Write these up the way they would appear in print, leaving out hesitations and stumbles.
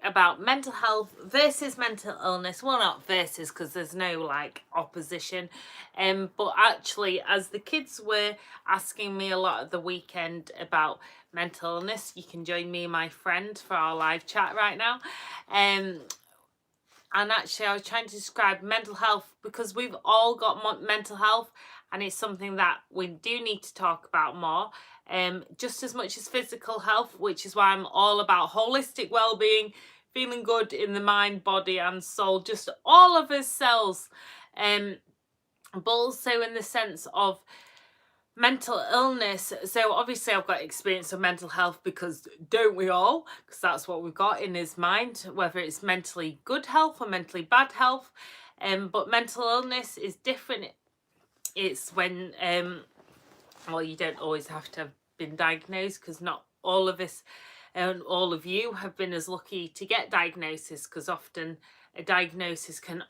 About mental health versus mental illness. Well, not versus, because there's no like opposition, but actually, as the kids were asking me a lot at the weekend about mental illness, you can join me and my friend for our live chat right now. And actually, I was trying to describe mental health because we've all got mental health, and it's something that we do need to talk about more, just as much as physical health, which is why I'm all about holistic well-being, feeling good in the mind, body and soul, just all of us cells, but also in the sense of mental illness. So obviously I've got experience of mental health, because don't we all? Because that's what we've got in his mind, whether it's mentally good health or mentally bad health. But mental illness is different. It's when well, you don't always have to have been diagnosed, because not all of us and all of you have been as lucky to get diagnosis, because often a diagnosis can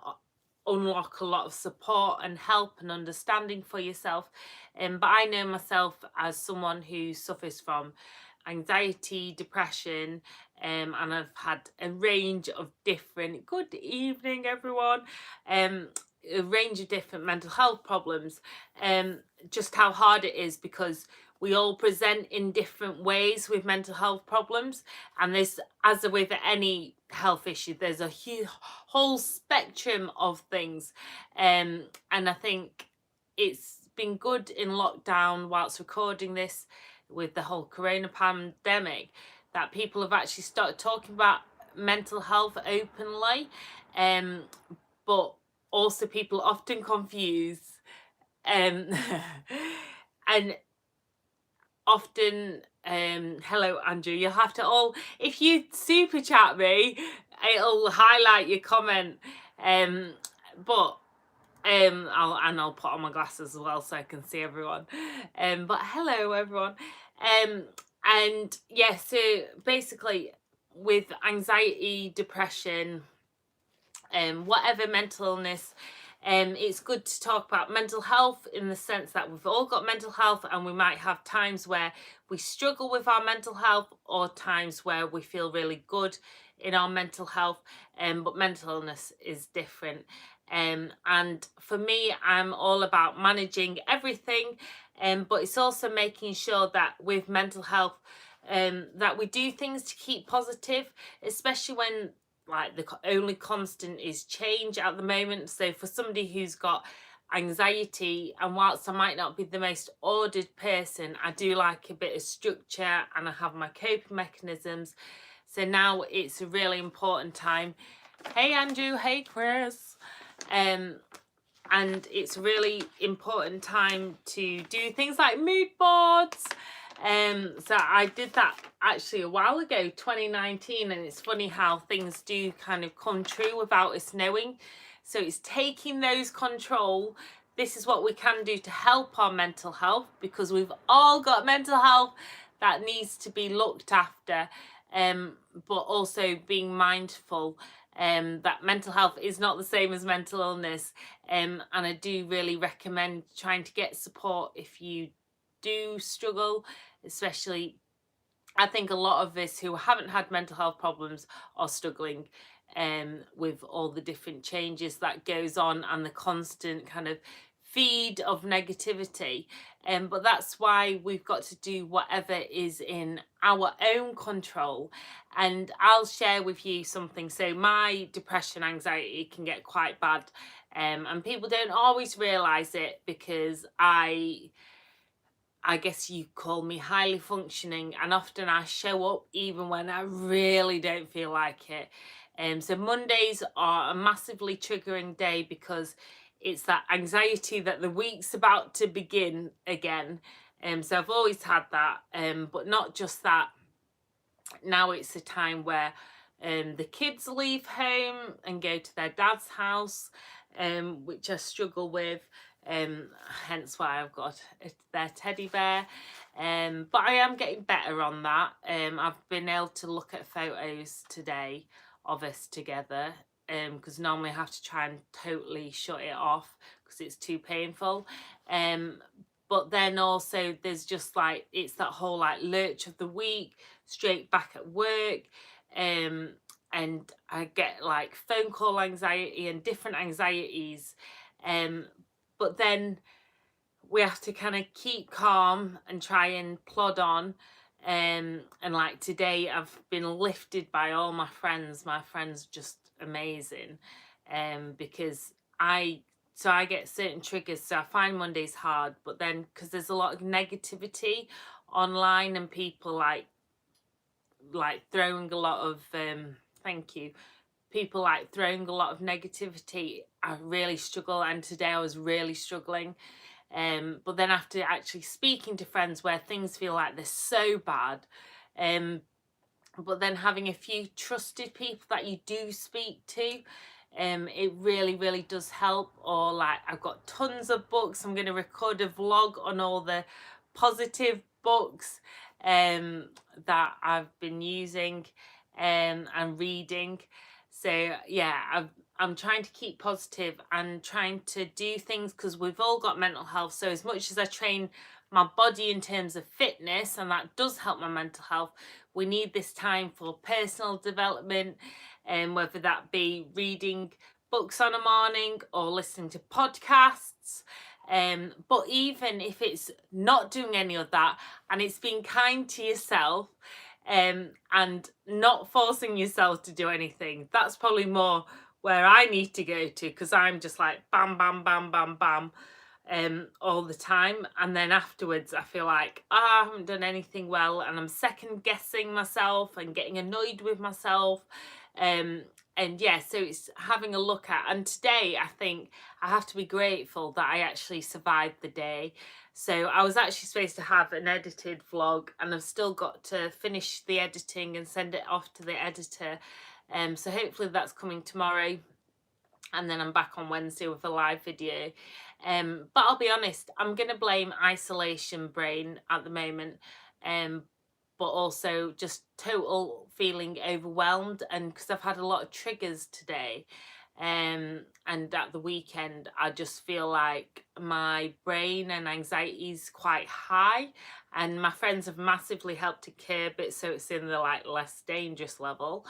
unlock a lot of support and help and understanding for yourself. But I know myself as someone who suffers from anxiety, depression, and I've had a range of different, good evening everyone, a range of different mental health problems. Just how hard it is, because we all present in different ways with mental health problems, and there's, as with any health issue, there's a whole spectrum of things, and I think it's been good in lockdown, whilst recording this, with the whole corona pandemic, that people have actually started talking about mental health openly, but also people often confuse, um and often, hello Andrew, you'll have to all, if you super chat me, it'll highlight your comment, but I'll put on my glasses as well so I can see everyone, but hello everyone, and yeah, so basically with anxiety, depression, whatever mental illness, it's good to talk about mental health in the sense that we've all got mental health, and we might have times where we struggle with our mental health, or times where we feel really good in our mental health, but mental illness is different. And for me, I'm all about managing everything, but it's also making sure that with mental health, that we do things to keep positive, especially when like the only constant is change at the moment. So for somebody who's got anxiety, and whilst I might not be the most ordered person, I do like a bit of structure, and I have my coping mechanisms. So now it's a really important time. Hey Andrew, hey Chris. And it's a really important time to do things like mood boards. So I did that actually a while ago, 2019, and it's funny how things do kind of come true without us knowing. So it's taking those control. This is what we can do to help our mental health, because we've all got mental health that needs to be looked after, but also being mindful that mental health is not the same as mental illness, and I do really recommend trying to get support if you do struggle, especially I think a lot of us who haven't had mental health problems are struggling with all the different changes that goes on, and the constant kind of feed of negativity, but that's why we've got to do whatever is in our own control. And I'll share with you something. So my depression, anxiety can get quite bad, and people don't always realize it, because I guess you call me highly functioning, and often I show up even when I really don't feel like it. So Mondays are a massively triggering day, because it's that anxiety that the week's about to begin again. So I've always had that, but not just that. Now it's a time where the kids leave home and go to their dad's house, which I struggle with, hence why I've got their teddy bear, but I am getting better on that. I've been able to look at photos today of us together, because normally I have to try and totally shut it off because it's too painful, but then also there's just like, it's that whole like lurch of the week, straight back at work, and I get like phone call anxiety and different anxieties. But then we have to kind of keep calm and try and plod on. And like today, I've been lifted by all my friends. My friends are just amazing. Because I get certain triggers. So I find Mondays hard, but then because there's a lot of negativity online and people like throwing a lot of thank you, people like throwing a lot of negativity, I really struggle. And today I was really struggling. But then after actually speaking to friends where things feel like they're so bad, but then having a few trusted people that you do speak to, it really, really does help. Or like I've got tons of books. I'm going to record a vlog on all the positive books that I've been using and reading. So yeah, I'm trying to keep positive and trying to do things because we've all got mental health. So as much as I train my body in terms of fitness, and that does help my mental health, we need this time for personal development, and whether that be reading books on a morning or listening to podcasts. But even if it's not doing any of that and it's being kind to yourself, and not forcing yourself to do anything, that's probably more where I need to go to, because I'm just like bam, bam, bam, bam, bam, all the time. And then afterwards I feel like I haven't done anything well, and I'm second guessing myself and getting annoyed with myself. And yeah, so it's having a look at, and today I think I have to be grateful that I actually survived the day. So I was actually supposed to have an edited vlog, and I've still got to finish the editing and send it off to the editor. So hopefully that's coming tomorrow, and then I'm back on Wednesday with a live video. But I'll be honest, I'm going to blame isolation brain at the moment, but also just total feeling overwhelmed, and because I've had a lot of triggers today. And at the weekend I just feel like my brain and anxiety is quite high, and my friends have massively helped to curb it so it's in the like less dangerous level.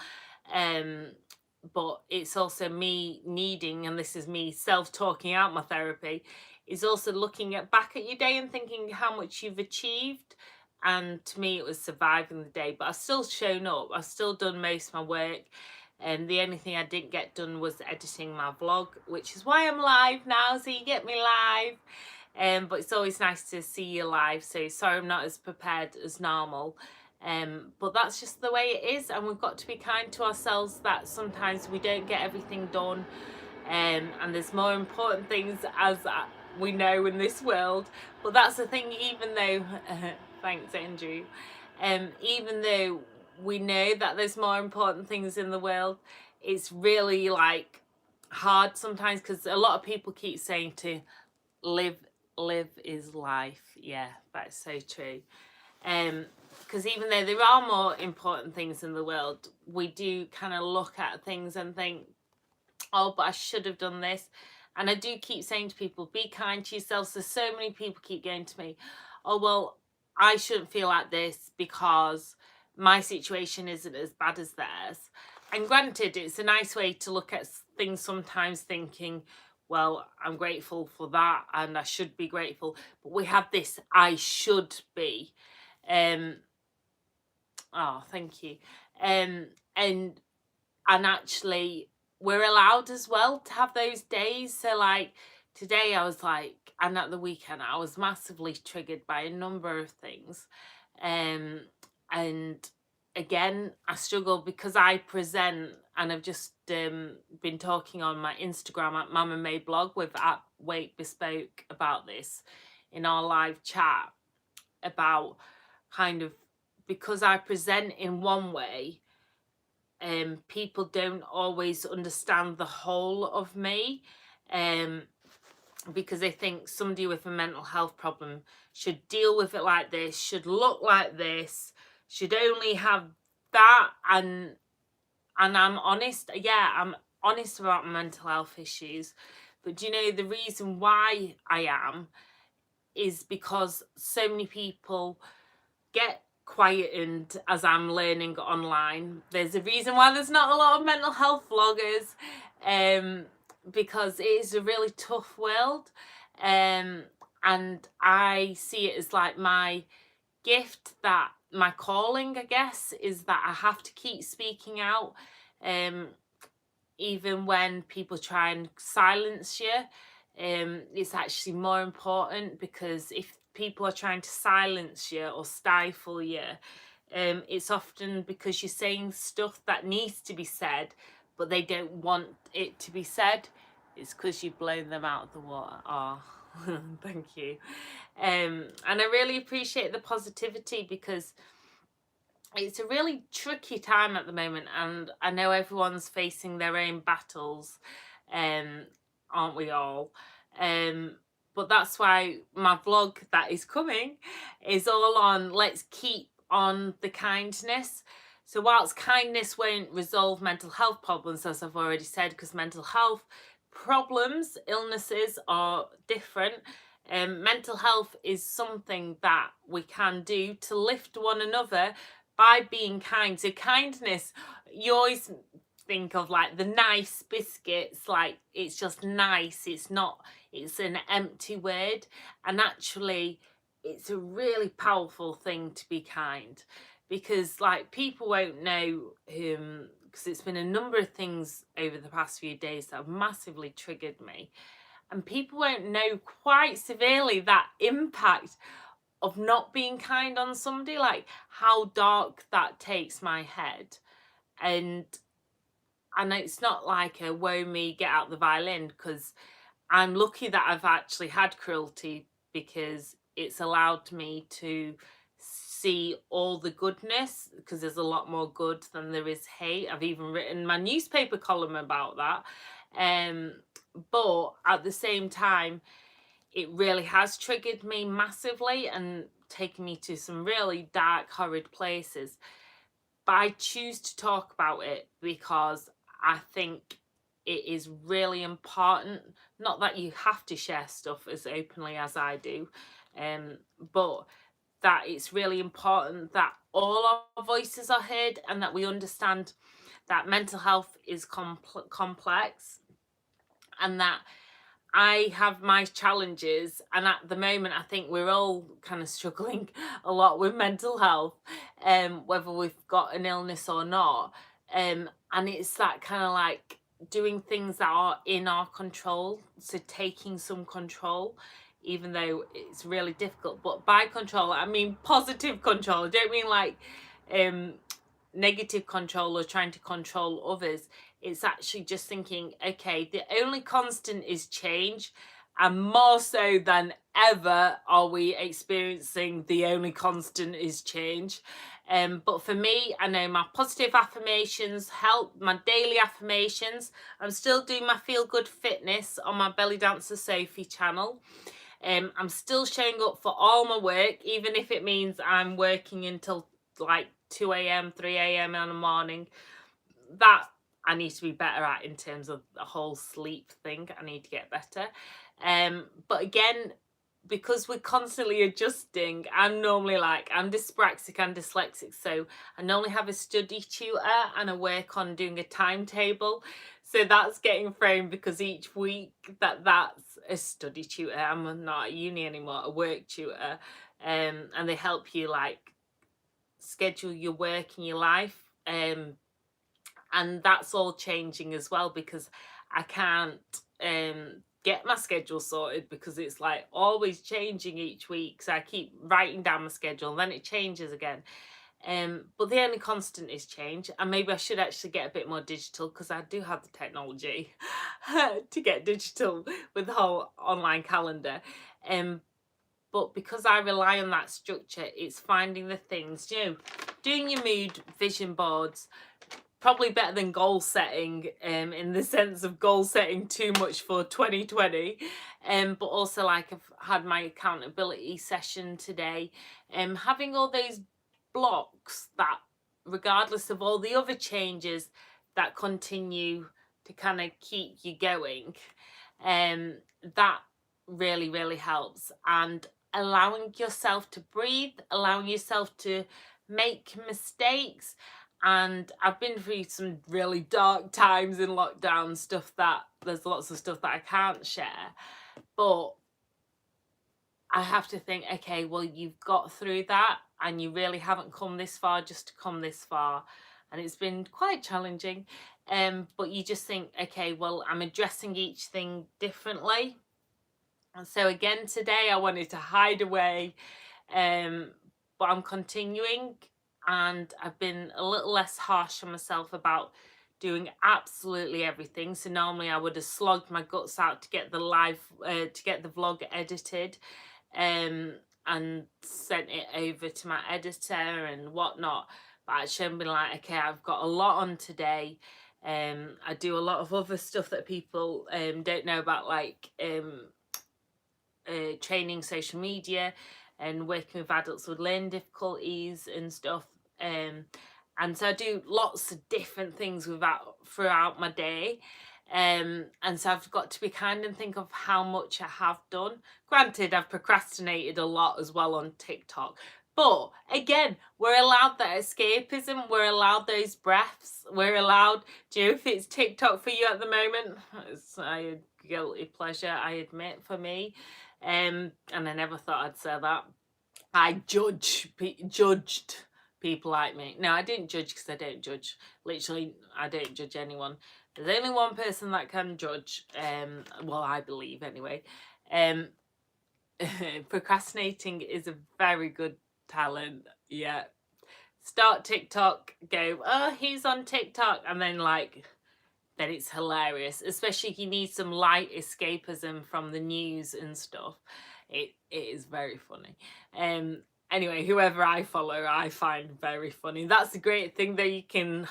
But it's also me needing, and this is me self-talking out my therapy, is also looking back at your day and thinking how much you've achieved. And to me it was surviving the day, but I've still shown up, I've still done most of my work, and the only thing I didn't get done was editing my vlog, which is why I'm live now, so you get me live. But it's always nice to see you live, so sorry I'm not as prepared as normal. But that's just the way it is, and we've got to be kind to ourselves that sometimes we don't get everything done, and there's more important things, as we know, in this world. But that's the thing, even though thanks Andrew, even though we know that there's more important things in the world, it's really like hard sometimes, because a lot of people keep saying to live is life. Yeah, that's so true. Because even though there are more important things in the world, we do kind of look at things and think, oh, but I should have done this. And I do keep saying to people, be kind to yourself. So many people keep going to me, oh, well, I shouldn't feel like this because my situation isn't as bad as theirs. And granted, it's a nice way to look at things sometimes, thinking, well, I'm grateful for that and I should be grateful. But we have this I should be. Oh, thank you. And actually we're allowed as well to have those days. So like today I was like, and at the weekend I was massively triggered by a number of things. And again, I struggle because I present, and I've just been talking on my Instagram at Mama May blog with at Weight Bespoke about this in our live chat, about kind of, because I present in one way, people don't always understand the whole of me, because they think somebody with a mental health problem should deal with it like this, should look like this, should only have that. And I'm honest, yeah, I'm honest about my mental health issues. But do you know the reason why I am is because so many people get quietened as I'm learning online. There's a reason why there's not a lot of mental health vloggers, because it is a really tough world, and I see it as like my gift, that my calling, I guess, is that I have to keep speaking out, even when people try and silence you. It's actually more important, because if people are trying to silence you or stifle you, it's often because you're saying stuff that needs to be said, but they don't want it to be said. It's because you've blown them out of the water. Oh, thank you. And I really appreciate the positivity, because it's a really tricky time at the moment, and I know everyone's facing their own battles, aren't we all? But that's why my vlog that is coming is all on let's keep on the kindness. So whilst kindness won't resolve mental health problems, as I've already said, because mental health problems, illnesses are different, mental health is something that we can do to lift one another by being kind. So kindness, you always think of like the nice biscuits, like it's just nice, it's not, it's an empty word. And actually it's a really powerful thing to be kind, because like people won't know, because it's been a number of things over the past few days that have massively triggered me, and people won't know quite severely that impact of not being kind on somebody, like how dark that takes my head. And it's not like a woe me, get out the violin, because I'm lucky that I've actually had cruelty, because it's allowed me to see all the goodness, because there's a lot more good than there is hate. I've even written my newspaper column about that. But at the same time, it really has triggered me massively and taken me to some really dark, horrid places. But I choose to talk about it because I think it is really important. Not that you have to share stuff as openly as I do, but that it's really important that all our voices are heard, and that we understand that mental health is complex, and that I have my challenges, and at the moment I think we're all kind of struggling a lot with mental health, whether we've got an illness or not. And it's that kind of like doing things that are in our control, so taking some control, even though it's really difficult. But by control, I mean positive control. I don't mean like negative control or trying to control others. It's actually just thinking, okay, the only constant is change, and more so than ever are we experiencing the only constant is change. But for me, I know my positive affirmations help, my daily affirmations. I'm still doing my feel good fitness on my Belly Dancer Sophie channel. I'm still showing up for all my work, even if it means I'm working until like 2 a.m, 3 a.m in the morning. That I need to be better at in terms of the whole sleep thing. I need to get better. But again, because we're constantly adjusting, I'm dyspraxic and dyslexic, so I normally have a study tutor and I work on doing a timetable. So that's getting thrown, because each week that's a study tutor. I'm not at uni anymore, a work tutor. And they help you like schedule your work and your life. And that's all changing as well, because I can't get my schedule sorted, because it's like always changing each week. So I keep writing down my schedule and then it changes again. But the only constant is change, and maybe I should actually get a bit more digital, because I do have the technology to get digital with the whole online calendar. But because I rely on that structure, it's finding the things, doing your mood vision boards, probably better than goal setting, in the sense of goal setting too much for 2020, but also like I've had my accountability session today, having all those blocks that, regardless of all the other changes that continue to kind of keep you going, that really helps. And allowing yourself to breathe, allowing yourself to make mistakes. And I've been through some really dark times in lockdown, stuff that there's lots of stuff that I can't share, but I have to think, okay, well, you've got through that and you really haven't come this far just to come this far. And it's been quite challenging. But you just think, okay, well, I'm addressing each thing differently. And so again, today I wanted to hide away, but I'm continuing, and I've been a little less harsh on myself about doing absolutely everything. So normally I would have slogged my guts out to get the vlog edited, and sent it over to my editor and whatnot. But actually I've been like, okay, I've got a lot on today. I do a lot of other stuff that people don't know about, like training social media and working with adults with learning difficulties and stuff. And so I do lots of different things with that throughout my day. And so I've got to be kind and think of how much I have done. Granted, I've procrastinated a lot as well on TikTok. But again, we're allowed that escapism. We're allowed those breaths. We're allowed, do you know, if it's TikTok for you at the moment, it's a guilty pleasure, I admit, for me. And I never thought I'd say that. I judged people like me. No, I didn't judge because I don't judge. Literally, I don't judge anyone. There's only one person that can judge. Well, I believe anyway. Procrastinating is a very good talent. Yeah. Start TikTok, go, oh, he's on TikTok, and then then it's hilarious, especially if you need some light escapism from the news and stuff. It is very funny. Anyway, whoever I follow, I find very funny. That's the great thing, that you can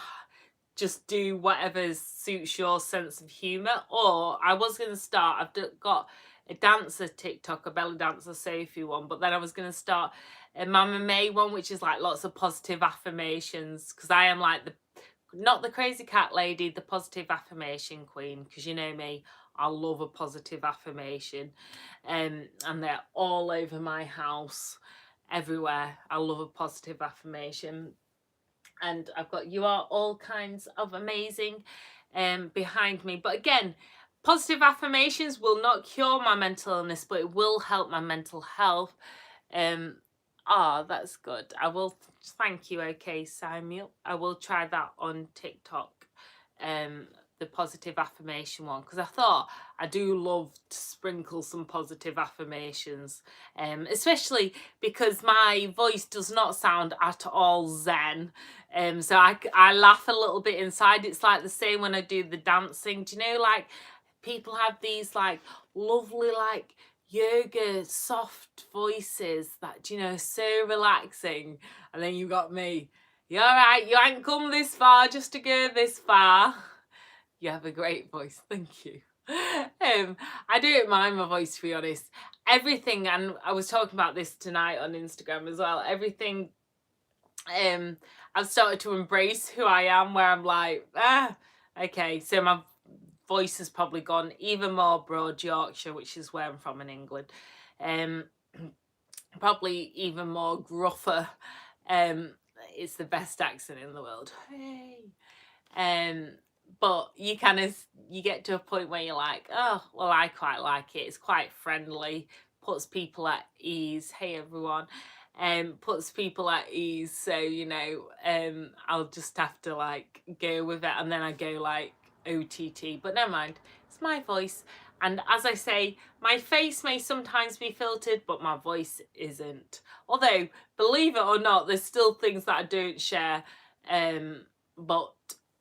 just do whatever suits your sense of humour. Or I was going to start, I've got a dancer TikTok, a belly dancer Sophie one, but then I was going to start a Mama May one, which is like lots of positive affirmations, because I am like not the crazy cat lady, the positive affirmation queen, because you know me, I love a positive affirmation. And they're all over my house, everywhere. I love a positive affirmation. And I've got "You are all kinds of amazing" behind me. But again, positive affirmations will not cure my mental illness, but it will help my mental health. That's good. I will thank you. Okay, Samuel, I will try that on TikTok, the positive affirmation one, because I thought I do love to sprinkle some positive affirmations, especially because my voice does not sound at all zen. So I laugh a little bit inside. It's like the same when I do the dancing. Do you know, like, people have these like lovely like yoga soft voices that, you know, so relaxing, and then you got me. You're right, you ain't come this far just to go this far. You have a great voice, thank you. I don't mind my voice, to be honest. Everything, and I was talking about this tonight on Instagram as well, everything, I've started to embrace who I am, where I'm like, okay, so my voice has probably gone even more broad Yorkshire, which is where I'm from in England. Probably even more gruffer. It's the best accent in the world. Hey. But you get to a point where you're like, oh, well, I quite like it. It's quite friendly, puts people at ease. Hey, everyone. Puts people at ease. So, you know, I'll just have to like go with it, and then I go like OTT, but never mind, it's my voice. And as I say, my face may sometimes be filtered, but my voice isn't. Although, believe it or not, there's still things that I don't share, but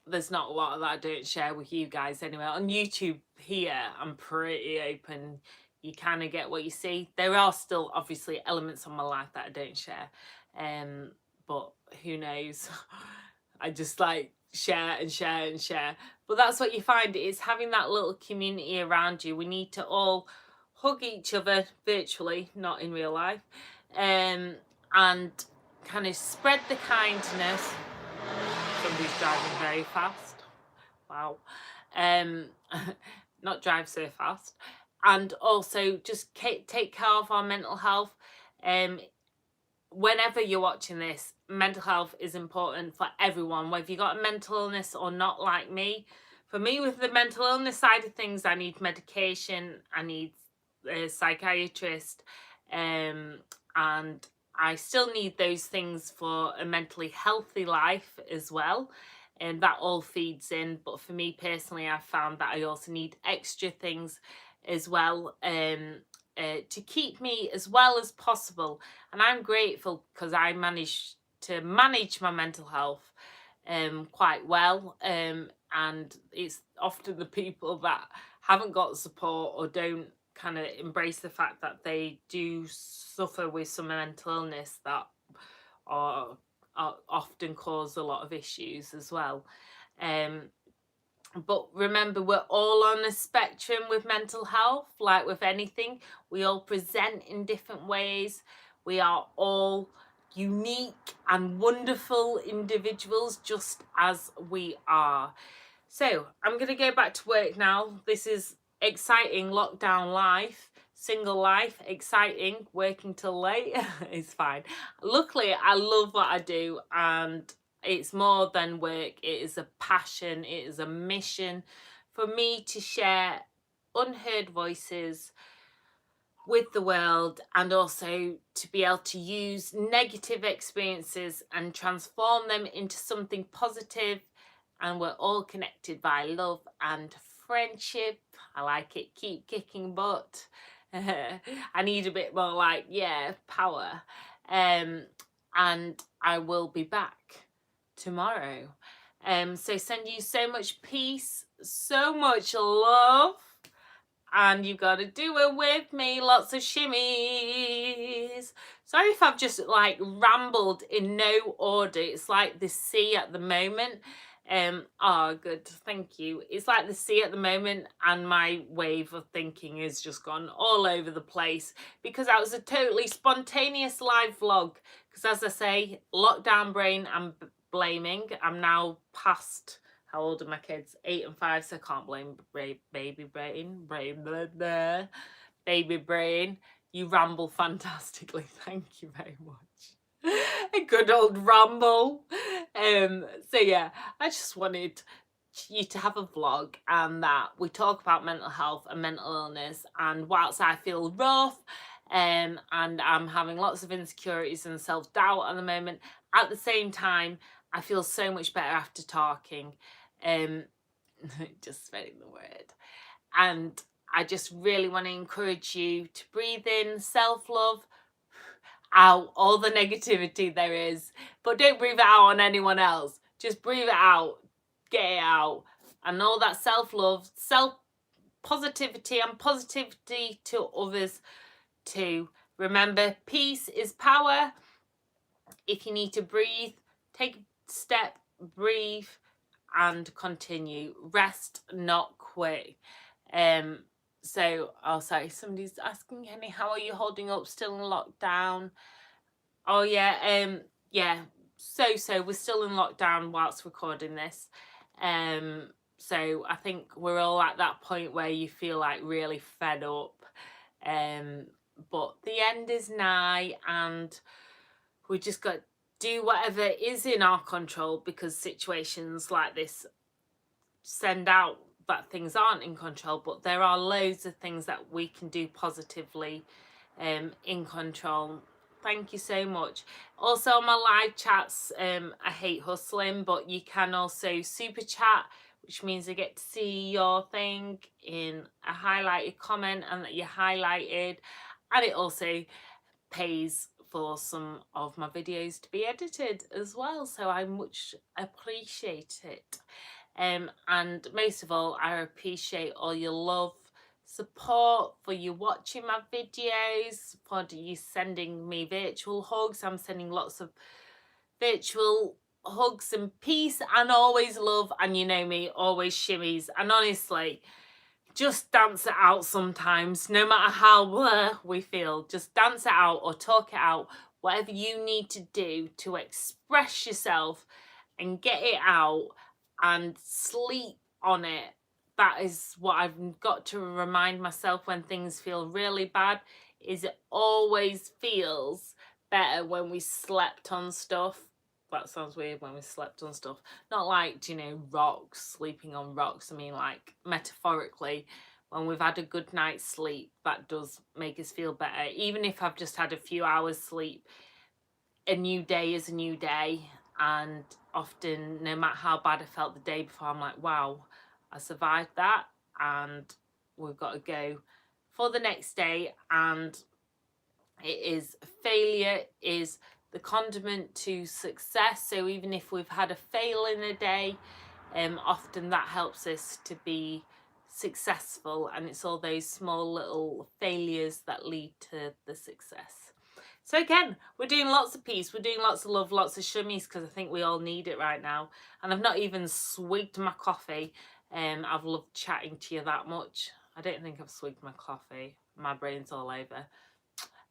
there's not a lot of that I don't share with you guys anyway. On YouTube here, I'm pretty open. You kind of get what you see. There are still obviously elements of my life that I don't share, but who knows. I just like share and share and share. But that's what you find, is having that little community around you. We need to all hug each other virtually, not in real life, and kind of spread the kindness. Somebody's driving very fast. Wow. Not drive so fast. And also just take care of our mental health. whenever you're watching this, mental health is important for everyone, whether you got a mental illness or not, like me. For me, with the mental illness side of things, I need medication, I need a psychiatrist, and I still need those things for a mentally healthy life as well. And that all feeds in. But for me personally, I've found that I also need extra things as well, to keep me as well as possible. And I'm grateful because I managed to manage my mental health quite well. And it's often the people that haven't got support or don't kind of embrace the fact that they do suffer with some mental illness that are often cause a lot of issues as well. But remember, we're all on a spectrum with mental health. Like with anything, we all present in different ways. We are all unique and wonderful individuals just as we are. So I'm going to go back to work now. This is exciting lockdown life, single life, exciting, working till late. It's fine. Luckily, I love what I do, and it's more than work. It is a passion. It is a mission for me to share unheard voices with the world, and also to be able to use negative experiences and transform them into something positive. And we're all connected by love and friendship. I like it. Keep kicking butt. I need a bit more like, yeah, power. And I will be back tomorrow. So send you so much peace, so much love. And you've got to do it with me. Lots of shimmies. Sorry if I've just like rambled in no order. It's like the sea at the moment. Oh, good. Thank you. It's like the sea at the moment, and my wave of thinking has just gone all over the place because that was a totally spontaneous live vlog. Because as I say, lockdown brain, I'm blaming. I'm now past. How old are my kids? 8 and 5, so I can't blame baby brain. Blah, blah. Baby brain. You ramble fantastically. Thank you very much. A good old ramble. So yeah, I just wanted you to have a vlog and that we talk about mental health and mental illness. And whilst I feel rough, and I'm having lots of insecurities and self-doubt at the moment, at the same time, I feel so much better after talking. Just spelling the word. And I just really want to encourage you to breathe in self-love, out all the negativity there is, but don't breathe it out on anyone else. Just breathe it out, get it out, and all that self-love, self-positivity, and positivity to others too. Remember, peace is power. If you need to breathe, take a step, breathe, and continue. Rest, not quit. So, oh, sorry, somebody's asking, Henny, how are you holding up? Still in lockdown? Oh, yeah, yeah. So, we're still in lockdown whilst recording this. So I think we're all at that point where you feel like really fed up. But the end is nigh, and we just got to do whatever is in our control, because situations like this send out that things aren't in control, but there are loads of things that we can do positively in control. Thank you so much. Also on my live chats, I hate hustling, but you can also super chat, which means I get to see your thing in a highlighted comment and that you're highlighted, and it also pays for some of my videos to be edited as well, so I much appreciate it. And most of all, I appreciate all your love, support, for you watching my videos, for you sending me virtual hugs. I'm sending lots of virtual hugs and peace and always love, and you know me, always shimmies. And honestly, just dance it out sometimes, no matter how blah we feel. Just dance it out or talk it out, whatever you need to do to express yourself and get it out and sleep on it. That is what I've got to remind myself when things feel really bad, is it always feels better when we slept on stuff. That sounds weird, when we slept on stuff. Not like, you know, rocks, sleeping on rocks. I mean, like, metaphorically, when we've had a good night's sleep, that does make us feel better. Even if I've just had a few hours sleep, a new day is a new day. And often, no matter how bad I felt the day before, I'm like, wow, I survived that. And we've got to go for the next day. And failure is the condiment to success. So even if we've had a fail in a day, often that helps us to be successful, and it's all those small little failures that lead to the success. So again, we're doing lots of peace, we're doing lots of love, lots of shimmies, because I think we all need it right now. And I've not even swigged my coffee. I've loved chatting to you that much. I don't think I've swigged my coffee. My brain's all over.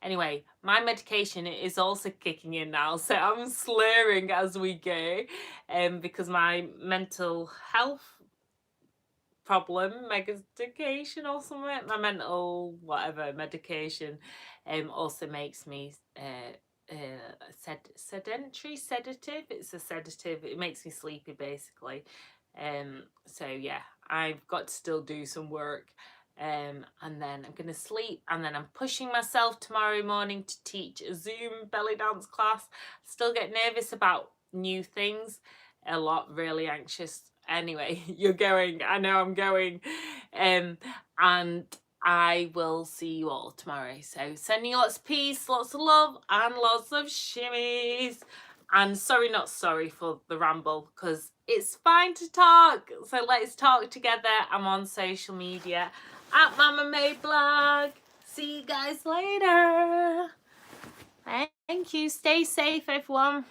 Anyway, my medication is also kicking in now, so I'm slurring as we go, because my mental health problem medication or something, my mental whatever medication, also makes me sedative. It's a sedative. It makes me sleepy basically. So yeah, I've got to still do some work. And then I'm gonna sleep, and then I'm pushing myself tomorrow morning to teach a Zoom belly dance class. Still get nervous about new things a lot, really anxious. Anyway, you're going, I know I'm going, and I will see you all tomorrow. So sending you lots of peace, lots of love, and lots of shimmies. And sorry, not sorry for the ramble, because it's fine to talk. So let's talk together. I'm on social media at Mama May Blog. See you guys later. Thank you. Stay safe, everyone.